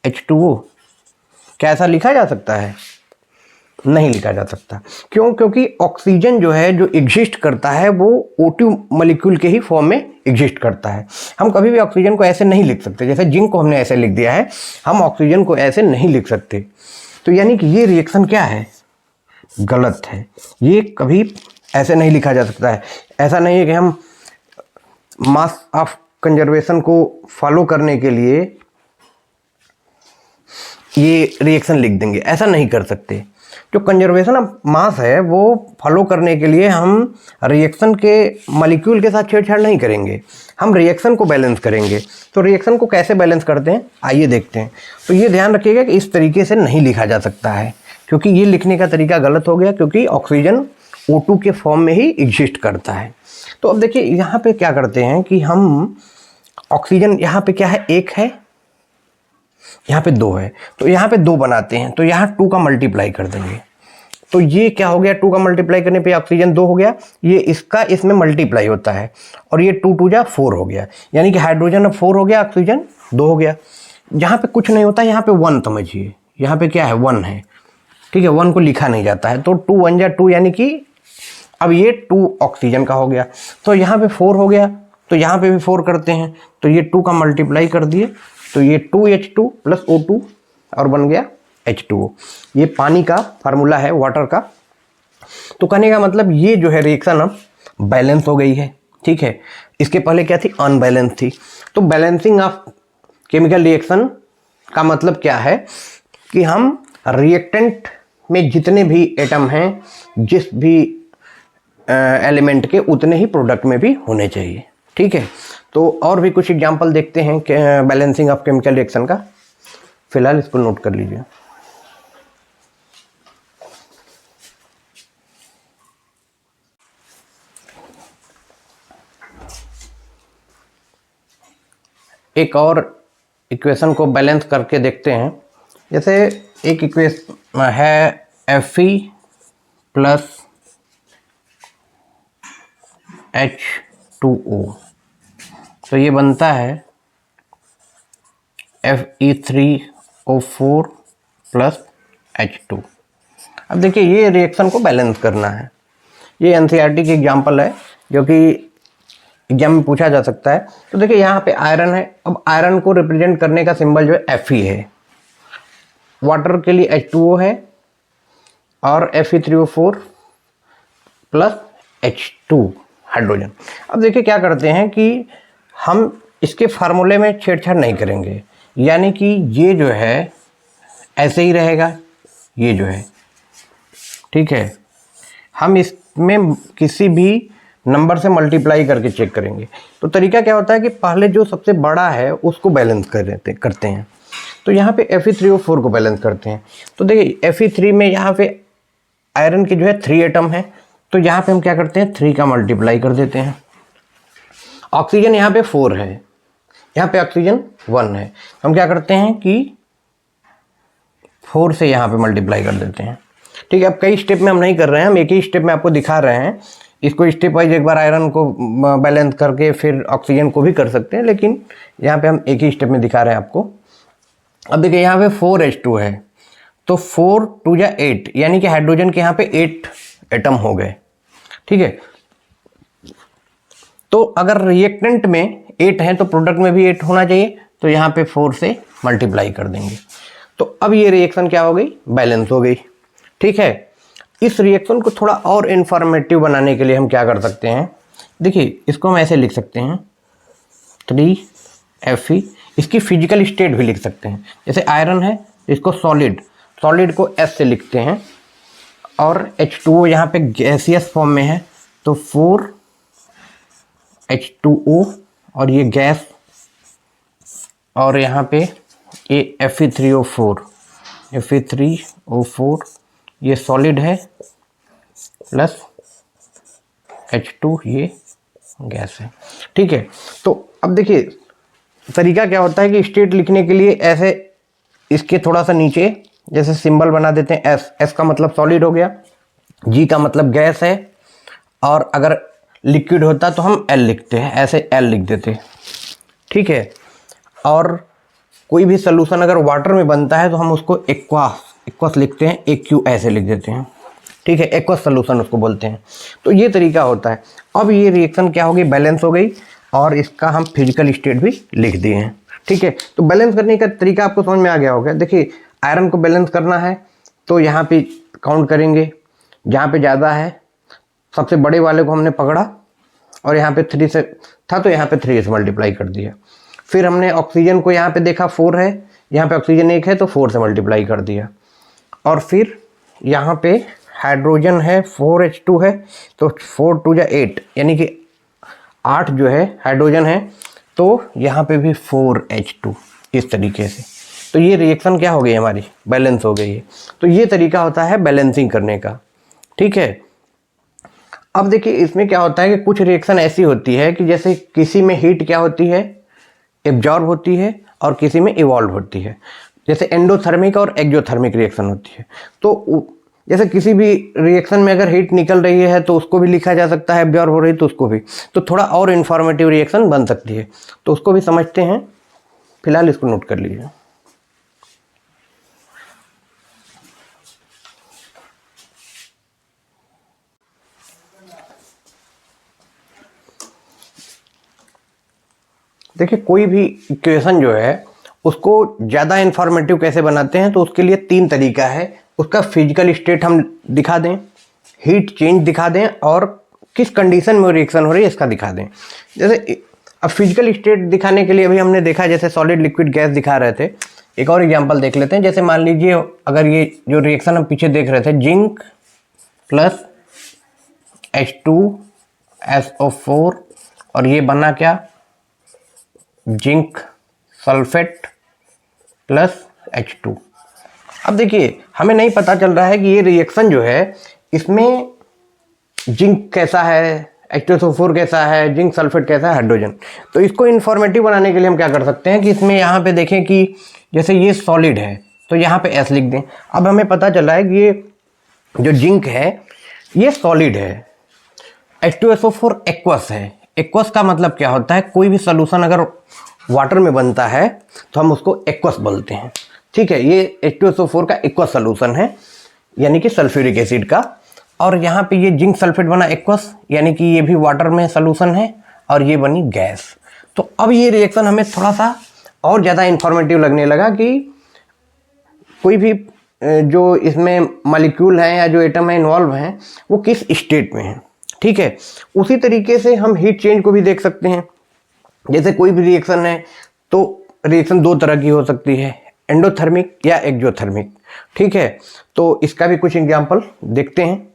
H2O? क्या ऐसा लिखा जा सकता है? नहीं लिखा जा सकता। क्यों? क्योंकि ऑक्सीजन जो है जो एग्जिस्ट करता है वो O2 मॉलिक्यूल के ही फॉर्म में एग्जिस्ट करता है। हम कभी भी ऑक्सीजन को ऐसे नहीं लिख सकते, जैसे जिंक को हमने ऐसे लिख दिया है, हम ऑक्सीजन को ऐसे नहीं लिख सकते। तो यानी कि ये रिएक्शन क्या है, गलत है, ये कभी ऐसे नहीं लिखा जा सकता है। ऐसा नहीं है कि हम मास ऑफ कंजर्वेशन को फॉलो करने के लिए ये रिएक्शन लिख देंगे, ऐसा नहीं कर सकते। जो कंजर्वेशन ऑफ मास है वो फॉलो करने के लिए हम रिएक्शन के मॉलिक्यूल के साथ छेड़छाड़ नहीं करेंगे, हम रिएक्शन को बैलेंस करेंगे। तो रिएक्शन को कैसे बैलेंस करते हैं आइए देखते हैं। तो ये ध्यान रखिएगा कि इस तरीके से नहीं लिखा जा सकता है, क्योंकि ये लिखने का तरीका गलत हो गया, क्योंकि ऑक्सीजन O2 के फॉर्म में ही एग्जिस्ट करता है। तो अब देखिए यहाँ पे क्या करते हैं कि हम ऑक्सीजन, यहाँ पे क्या है, एक है, यहाँ पे दो है, तो यहाँ पे दो बनाते हैं, तो यहाँ 2 का मल्टीप्लाई कर देंगे। तो ये क्या हो गया, 2 का मल्टीप्लाई करने पे ऑक्सीजन 2 हो गया, ये इसका इसमें मल्टीप्लाई होता है और ये 2 2 जा 4 हो गया, यानी कि हाइड्रोजन अब 4 हो गया, ऑक्सीजन 2 हो गया। यहाँ पे कुछ नहीं होता, यहाँ पे 1 समझिए, यहाँ पे क्या है, 1 है, ठीक है, 1 को लिखा नहीं जाता है, तो 2 1 जा 2, यानी कि अब ये 2 ऑक्सीजन का हो गया। तो यहाँ पे 4 हो गया, तो यहाँ पे भी 4 करते हैं, तो ये 2 का मल्टीप्लाई कर दिए, तो ये 2H2 प्लस O2 और बन गया H2O। ये पानी का फार्मूला है, वाटर का। तो कहने का मतलब ये जो है रिएक्शन अब बैलेंस हो गई है, ठीक है। इसके पहले क्या थी, अनबैलेंस थी। तो बैलेंसिंग ऑफ केमिकल रिएक्शन का मतलब क्या है कि हम रिएक्टेंट में जितने भी एटम हैं, जिस भी एलिमेंट के, उतने ही प्रोडक्ट में भी होने चाहिए, ठीक है। तो और भी कुछ एग्जांपल देखते हैं बैलेंसिंग ऑफ केमिकल रिएक्शन का, फिलहाल इसको नोट कर लीजिए। एक और इक्वेशन को बैलेंस करके देखते हैं। जैसे एक इक्वेशन है Fe प्लस H2O, तो ये बनता है Fe3O4 प्लस H2। अब देखिए ये रिएक्शन को बैलेंस करना है। ये NCERT की एग्जांपल है जो कि एग्जाम में पूछा जा सकता है। तो देखिए यहाँ पे आयरन है, अब आयरन को रिप्रेजेंट करने का सिंबल जो है Fe है, वाटर के लिए H2O है और Fe3O4 प्लस H2 हाइड्रोजन। अब देखिए क्या करते हैं कि हम इसके फार्मूले में छेड़छाड़ नहीं करेंगे, यानी कि ये जो है ऐसे ही रहेगा, ये जो है, ठीक है। हम इसमें किसी भी नंबर से मल्टीप्लाई करके चेक करेंगे। तो तरीका क्या होता है कि पहले जो सबसे बड़ा है उसको बैलेंस करते हैं। तो यहाँ पे Fe3O4 को बैलेंस करते हैं। तो देखिए Fe3 में यहाँ पे आयरन के जो है 3 एटम है, तो यहाँ पे हम क्या करते हैं, 3 का मल्टीप्लाई कर देते हैं। ऑक्सीजन यहाँ पे 4 है, यहाँ पे ऑक्सीजन 1 है, हम क्या करते हैं कि 4 से यहाँ पे मल्टीप्लाई कर देते हैं, ठीक है। अब कई स्टेप में हम नहीं कर रहे हैं, हम एक ही स्टेप में आपको दिखा रहे हैं। इसको स्टेप वाइज एक बार आयरन को बैलेंस करके फिर ऑक्सीजन को भी कर सकते हैं, लेकिन यहाँ पे हम एक ही स्टेप में दिखा रहे हैं आपको। अब देखिए यहाँ पे 4H2 है, तो 4 2 जा 8, यानी कि हाइड्रोजन के यहाँ पे 8 एटम हो गए, ठीक है। तो अगर रिएक्टेंट में 8 है तो प्रोडक्ट में भी 8 होना चाहिए, तो यहाँ पे 4 से मल्टीप्लाई कर देंगे। तो अब ये रिएक्शन क्या हो गई, बैलेंस हो गई, ठीक है। इस रिएक्शन को थोड़ा और इंफॉर्मेटिव बनाने के लिए हम क्या कर सकते हैं, देखिए इसको हम ऐसे लिख सकते हैं 3Fe, इसकी फिजिकल स्टेट भी लिख सकते हैं। जैसे आयरन है, इसको सॉलिड को S से लिखते हैं, और H2O यहाँ पे गैसियस फॉर्म में है, तो 4H2O और ये गैस, और यहाँ पे ये Fe3O4 ये सॉलिड है, प्लस H2 ये गैस है, ठीक है। तो अब देखिए तरीका क्या होता है कि स्टेट लिखने के लिए ऐसे इसके थोड़ा सा नीचे जैसे सिंबल बना देते हैं S का मतलब सॉलिड हो गया, G का मतलब गैस है, और अगर लिक्विड होता तो हम L लिखते हैं, ऐसे L लिख देते, ठीक है। और कोई भी सॉल्यूशन अगर वाटर में बनता है तो हम उसको एक्वस लिखते हैं, AQ ऐसे लिख देते हैं, ठीक है, एक्वस सॉल्यूशन उसको बोलते हैं। तो ये तरीका होता है। अब ये रिएक्शन क्या होगी, बैलेंस हो गई। और इसका हम फिजिकल स्टेट भी लिख दिए हैं। ठीक है, तो बैलेंस करने का तरीका आपको समझ में आ गया होगा। देखिए आयरन को बैलेंस करना है तो यहाँ पे काउंट करेंगे, जहाँ पे ज़्यादा है सबसे बड़े वाले को हमने पकड़ा और यहाँ पे 3 से था तो यहाँ पे 3 से मल्टीप्लाई कर दिया। फिर हमने ऑक्सीजन को यहाँ पे देखा 4 है, यहाँ पे ऑक्सीजन 1 है तो 4 से मल्टीप्लाई कर दिया। और फिर यहाँ पे हाइड्रोजन है 4H2 है तो 4 2 जा 8 यानी कि 8 जो है हाइड्रोजन है, तो यहाँ पे भी 4H2 इस तरीके से। तो ये रिएक्शन क्या हो गई हमारी, बैलेंस हो गई है। तो ये तरीका होता है बैलेंसिंग करने का। ठीक है, अब देखिए इसमें क्या होता है कि कुछ रिएक्शन ऐसी होती है कि जैसे किसी में हीट क्या होती है, एब्जॉर्ब होती है और किसी में इवॉल्व होती है। जैसे एंडोथर्मिक और एक्सोथर्मिक रिएक्शन होती है। तो जैसे किसी भी रिएक्शन में अगर हीट निकल रही है तो उसको भी लिखा जा सकता है, एब्जॉर्ब हो रही तो उसको भी, तो थोड़ा और इन्फॉर्मेटिव रिएक्शन बन सकती है। तो उसको भी समझते हैं, फिलहाल इसको नोट कर लीजिए। देखिए कोई भी इक्वेशन जो है उसको ज़्यादा इन्फॉर्मेटिव कैसे बनाते हैं, तो उसके लिए 3 तरीका है। उसका फिजिकल स्टेट हम दिखा दें, हीट चेंज दिखा दें और किस कंडीशन में रिएक्शन हो रही है इसका दिखा दें। जैसे अब फिजिकल स्टेट दिखाने के लिए अभी हमने देखा जैसे सॉलिड लिक्विड गैस दिखा रहे थे। एक और एग्जांपल देख लेते हैं। जैसे मान लीजिए अगर ये जो रिएक्शन हम पीछे देख रहे थे, जिंक प्लस H2SO4 और ये बना क्या, जिंक सल्फेट प्लस H2। अब देखिए हमें नहीं पता चल रहा है कि ये रिएक्शन जो है इसमें जिंक कैसा है, H2SO4 कैसा है, जिंक सल्फेट कैसा है, हाइड्रोजन। तो इसको इन्फॉर्मेटिव बनाने के लिए हम क्या कर सकते हैं कि इसमें यहाँ पे देखें कि जैसे ये सॉलिड है तो यहाँ पे S लिख दें। अब हमें पता चल रहा है कि ये जो जिंक है ये सॉलिड है, H2SO4 एक्वस है। एक्वस का मतलब क्या होता है, कोई भी सोल्यूशन अगर वाटर में बनता है तो हम उसको एक्वस बोलते हैं। ठीक है, ये H2SO4 का एक्वस सोल्यूशन है यानी कि सल्फ्यूरिक एसिड का। और यहाँ पे ये जिंक सल्फेट बना एक्वस यानी कि ये भी वाटर में सोल्यूशन है और ये बनी गैस। तो अब ये रिएक्शन हमें थोड़ा सा और ज़्यादा इंफॉर्मेटिव लगने लगा कि कोई भी जो इसमें मॉलिक्यूल हैं या जो एटम है इन्वॉल्व हैं वो किस स्टेट में है। ठीक है, उसी तरीके से हम हीट चेंज को भी देख सकते हैं। जैसे कोई भी रिएक्शन है तो रिएक्शन 2 तरह की हो सकती है, एंडोथर्मिक या एक्सोथर्मिक। ठीक है, तो इसका भी कुछ एग्जांपल देखते हैं।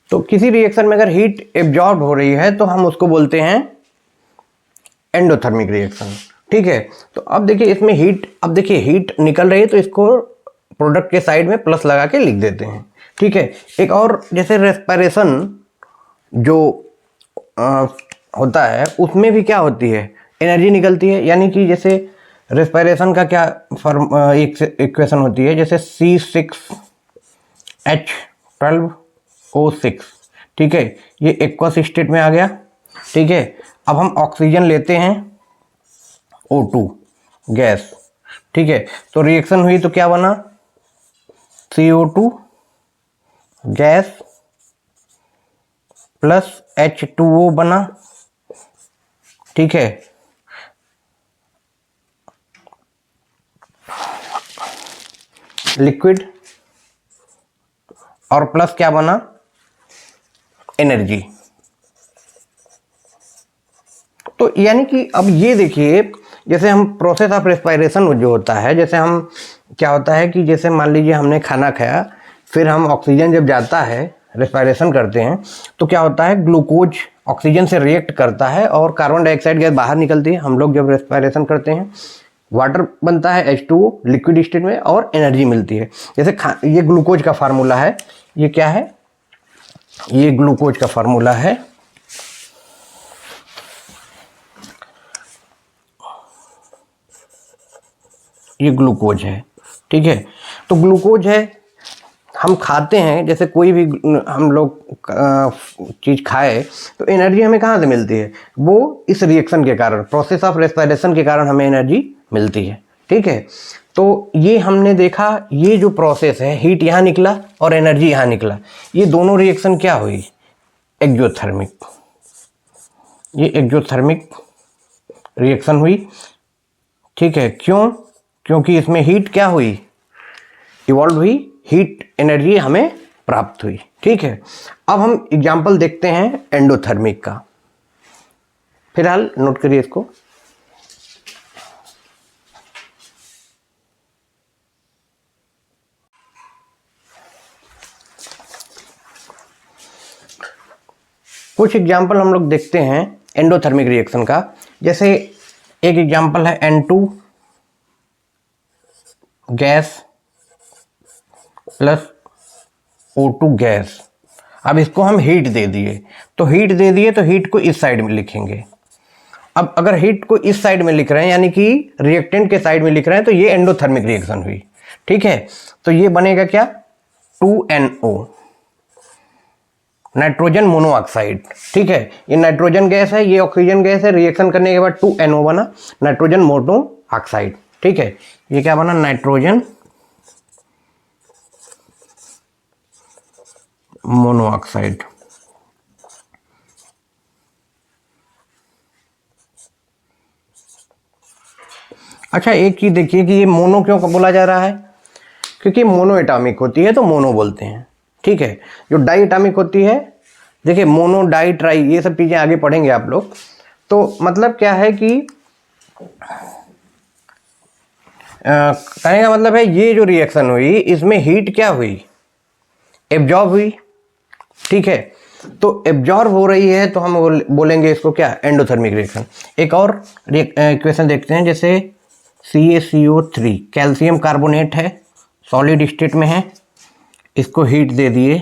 तो किसी रिएक्शन में अगर हीट एब्जॉर्ब हो रही है तो हम उसको बोलते हैं एंडोथर्मिक रिएक्शन। ठीक है, तो अब देखिए इसमें हीट, अब देखिए हीट निकल रही है तो इसको प्रोडक्ट के साइड में प्लस लगा के लिख देते हैं। ठीक है, एक और जैसे रेस्पिरेशन जो होता है उसमें भी क्या होती है, एनर्जी निकलती है। यानी कि जैसे रेस्पिरेशन का क्या इक्वेशन होती है, जैसे C6H12O6। ठीक है, ये एक्वस स्टेट में आ गया। ठीक है, अब हम ऑक्सीजन लेते हैं O2 गैस। ठीक है, तो रिएक्शन हुई तो क्या बना, CO2 गैस प्लस H2O बना। ठीक है, लिक्विड और प्लस क्या बना, एनर्जी। तो यानी कि अब ये देखिए जैसे हम प्रोसेस ऑफ रेस्पिरेशन जो होता है, जैसे हम क्या होता है कि जैसे मान लीजिए हमने खाना खाया, फिर हम ऑक्सीजन जब जाता है रेस्पिरेशन करते हैं तो क्या होता है, ग्लूकोज ऑक्सीजन से रिएक्ट करता है और कार्बन डाइऑक्साइड गैस बाहर निकलती है। हम लोग जब रेस्पिरेशन करते हैं वाटर बनता है H2O लिक्विड स्टेट में और एनर्जी मिलती है। जैसे ये ग्लूकोज का फार्मूला है, ये क्या है, ये ग्लूकोज का फार्मूला है। ये ग्लूकोज है। ठीक है, तो ग्लूकोज है, हम खाते हैं, जैसे कोई भी हम लोग चीज़ खाए तो एनर्जी हमें कहाँ से मिलती है, वो इस रिएक्शन के कारण, प्रोसेस ऑफ रेस्पिरेशन के कारण हमें एनर्जी मिलती है। ठीक है। तो ये हमने देखा, ये जो प्रोसेस है, हीट यहाँ निकला और एनर्जी यहाँ निकला, ये दोनों रिएक्शन क्या हुई? एक्सोथर्मिक। ये एक्सोथर्मिक रिएक्शन हुई, ठीक है। क्यों? क्योंकि इसमें हीट क्या हुई? इवॉल्व हुई, हीट एनर्जी हमें प्राप्त हुई, ठीक है। अब हम एग्जाम्पल देखते हैं एंडोथर्मिक का। फिलहाल नोट करिए इसको। कुछ एग्जाम्पल हम लोग देखते हैं एंडोथर्मिक रिएक्शन का। जैसे एक एग्जाम्पल है N2 gas plus O2 gas. अब इसको हम हीट दे दिए, तो हीट दे दिए तो हीट को इस साइड में लिखेंगे। अब अगर हीट को इस साइड में लिख रहे हैं, यानी कि रिएक्टेंट के साइड में लिख रहे हैं, तो ये एंडोथर्मिक रिएक्शन हुई, ठीक है। तो ये बनेगा क्या? 2NO, नाइट्रोजन मोनोऑक्साइड, ठीक है। ये नाइट्रोजन गैस है, ये ऑक्सीजन गैस है, रिएक्शन करने के बाद 2NO बना, नाइट्रोजन मोनोऑक्साइड, ठीक है। ये क्या बना? Nitrogen monoxide. अच्छा, एक चीज देखिए कि ये मोनो क्यों बोला जा रहा है? क्योंकि मोनो एटॉमिक होती है तो मोनो बोलते हैं, ठीक है। जो डाई एटॉमिक होती है, देखिए मोनो, डाई, ट्राई, ये सब चीजें आगे पढ़ेंगे आप लोग। तो मतलब क्या है कि कहने का मतलब है, ये जो रिएक्शन हुई इसमें हीट क्या हुई? एब्जॉर्ब हुई, ठीक है। तो एब्जॉर्ब हो रही है तो हम बोलेंगे इसको क्या? Endothermic reaction. एक और इक्वेशन देखते हैं, जैसे CaCO3 कैल्शियम कार्बोनेट है, सॉलिड स्टेट में है, इसको हीट दे दिए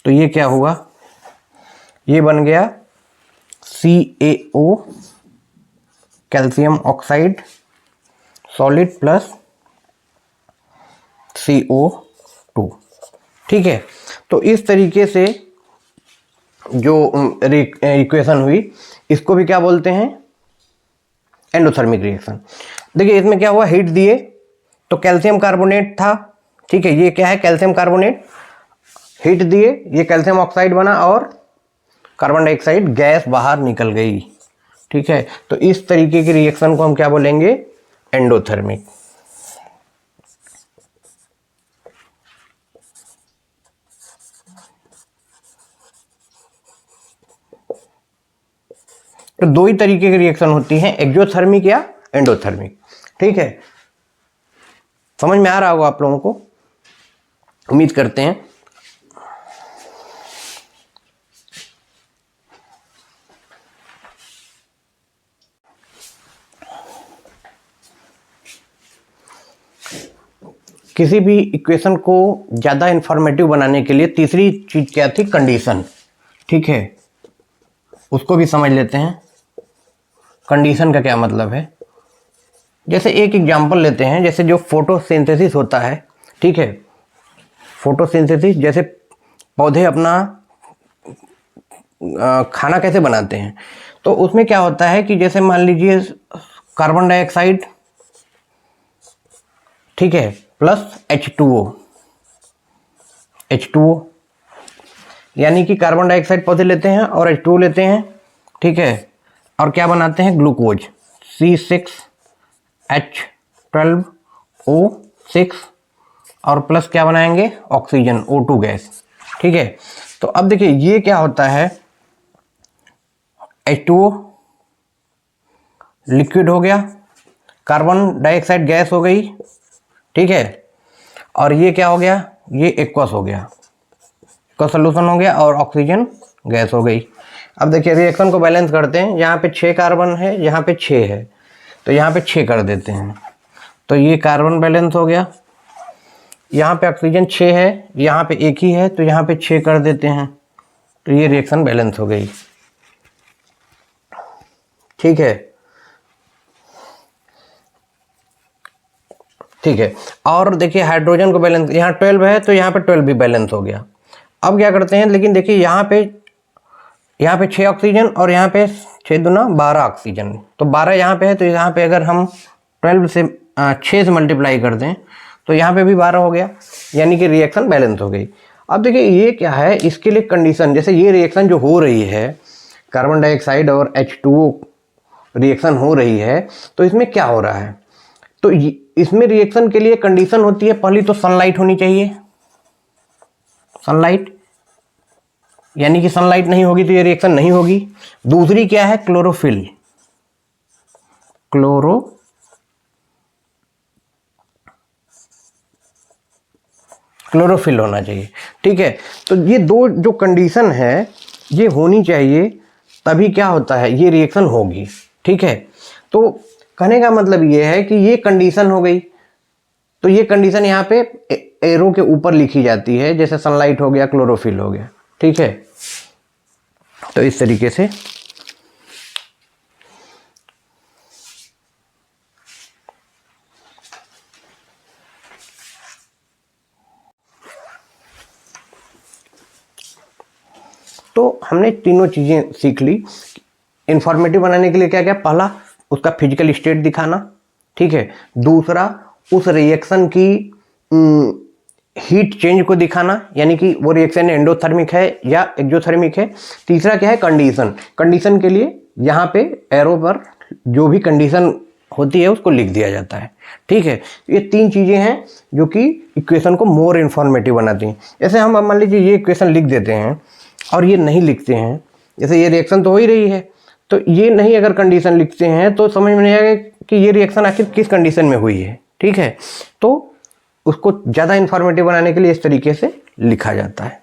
तो ये क्या हुआ? ये बन गया CaO calcium oxide solid plus CO2, ठीक है। तो इस तरीके से जो इक्वेशन हुई, इसको भी क्या बोलते हैं? Endothermic reaction. देखिए इसमें क्या हुआ? हीट दिए तो कैल्शियम कार्बोनेट था, ठीक है। ये क्या है? Calcium carbonate. हीट दिए, ये कैल्शियम ऑक्साइड बना और कार्बन डाइऑक्साइड गैस बाहर निकल गई, ठीक है। तो इस तरीके की रिएक्शन को हम क्या बोलेंगे? एंडोथर्मिक। तो दो ही तरीके की रिएक्शन होती हैं, एक्सोथर्मिक या एंडोथर्मिक, ठीक है। समझ में आ रहा होगा आप लोगों को, उम्मीद करते हैं। किसी भी इक्वेशन को ज़्यादा इंफॉर्मेटिव बनाने के लिए तीसरी चीज़ क्या थी? कंडीशन, ठीक है। उसको भी समझ लेते हैं, कंडीशन का क्या मतलब है। जैसे एक एग्जांपल लेते हैं, जैसे जो फोटोसिंथेसिस होता है, ठीक है। फोटोसिंथेसिस, जैसे पौधे अपना खाना कैसे बनाते हैं, तो उसमें क्या होता है कि जैसे मान लीजिए कार्बन डाइऑक्साइड, ठीक है, प्लस H2O, यानी कि कार्बन डाइऑक्साइड पौधे लेते हैं और H2O लेते हैं, ठीक है। और क्या बनाते हैं? ग्लूकोज, C6H12O6, और प्लस क्या बनाएंगे? ऑक्सीजन, O2 गैस, ठीक है। तो अब देखिए ये क्या होता है? H2O लिक्विड हो गया, कार्बन डाइऑक्साइड गैस हो गई, ठीक है। और ये क्या हो गया? ये एक्वस हो गया, का सोल्यूशन हो गया, और ऑक्सीजन गैस हो गई। अब देखिए रिएक्शन को बैलेंस करते हैं। यहाँ पे 6 कार्बन है, यहाँ पे 6 है, तो यहाँ पे 6 कर देते हैं, तो ये कार्बन बैलेंस हो गया। यहाँ पे ऑक्सीजन 6 है, यहाँ पे एक ही है, तो यहाँ पे 6 कर देते हैं, तो ये रिएक्शन बैलेंस हो गई, ठीक है, ठीक है। और देखिए हाइड्रोजन को बैलेंस, यहाँ 12 है तो यहाँ पे 12 भी बैलेंस हो गया। अब क्या करते हैं, लेकिन देखिए यहाँ पे 6 ऑक्सीजन और यहाँ पे 6 दूना 12 ऑक्सीजन, तो 12 यहाँ पे है, तो यहाँ पे अगर हम 12 से 6 से मल्टीप्लाई कर दें तो यहाँ पे भी 12 हो गया, यानी कि रिएक्शन बैलेंस हो गई। अब देखिए ये क्या है, इसके लिए कंडीशन, जैसे ये रिएक्शन जो हो रही है, कार्बन डाइऑक्साइड और H2O रिएक्शन हो रही है, तो इसमें क्या हो रहा है, तो इसमें रिएक्शन के लिए कंडीशन होती है, पहली तो सनलाइट होनी चाहिए, सनलाइट, यानी कि सनलाइट नहीं होगी तो ये रिएक्शन नहीं होगी। दूसरी क्या है, क्लोरोफिल, क्लोरोफिल होना चाहिए, ठीक है। तो ये दो जो कंडीशन है ये होनी चाहिए, तभी क्या होता है, ये रिएक्शन होगी, ठीक है। तो कहने का मतलब ये है कि ये कंडीशन हो गई, तो ये कंडीशन यहाँ पे एरो के ऊपर लिखी जाती है, जैसे सनलाइट हो गया, क्लोरोफिल हो गया, ठीक है। तो इस तरीके से तो हमने तीनों चीजें सीख ली। इंफॉर्मेटिव बनाने के लिए क्या क्या, पहला उसका फिजिकल स्टेट दिखाना, ठीक है। दूसरा उस रिएक्शन की हीट चेंज को दिखाना, यानी कि वो रिएक्शन एंडोथर्मिक है या एक्सोथर्मिक है। तीसरा क्या है, कंडीशन, कंडीशन के लिए यहाँ पे एरो पर जो भी कंडीशन होती है उसको लिख दिया जाता है, ठीक है। ये तीन चीज़ें हैं जो कि इक्वेशन को मोर इन्फॉर्मेटिव बनाती हैं। जैसे हम मान लीजिए ये इक्वेशन लिख देते हैं और ये नहीं लिखते हैं, जैसे ये रिएक्शन तो हो ही रही है, तो ये नहीं अगर कंडीशन लिखते हैं तो समझ में नहीं आएगा कि ये रिएक्शन आखिर किस कंडीशन में हुई है, ठीक है। तो उसको ज़्यादा इन्फॉर्मेटिव बनाने के लिए इस तरीके से लिखा जाता है।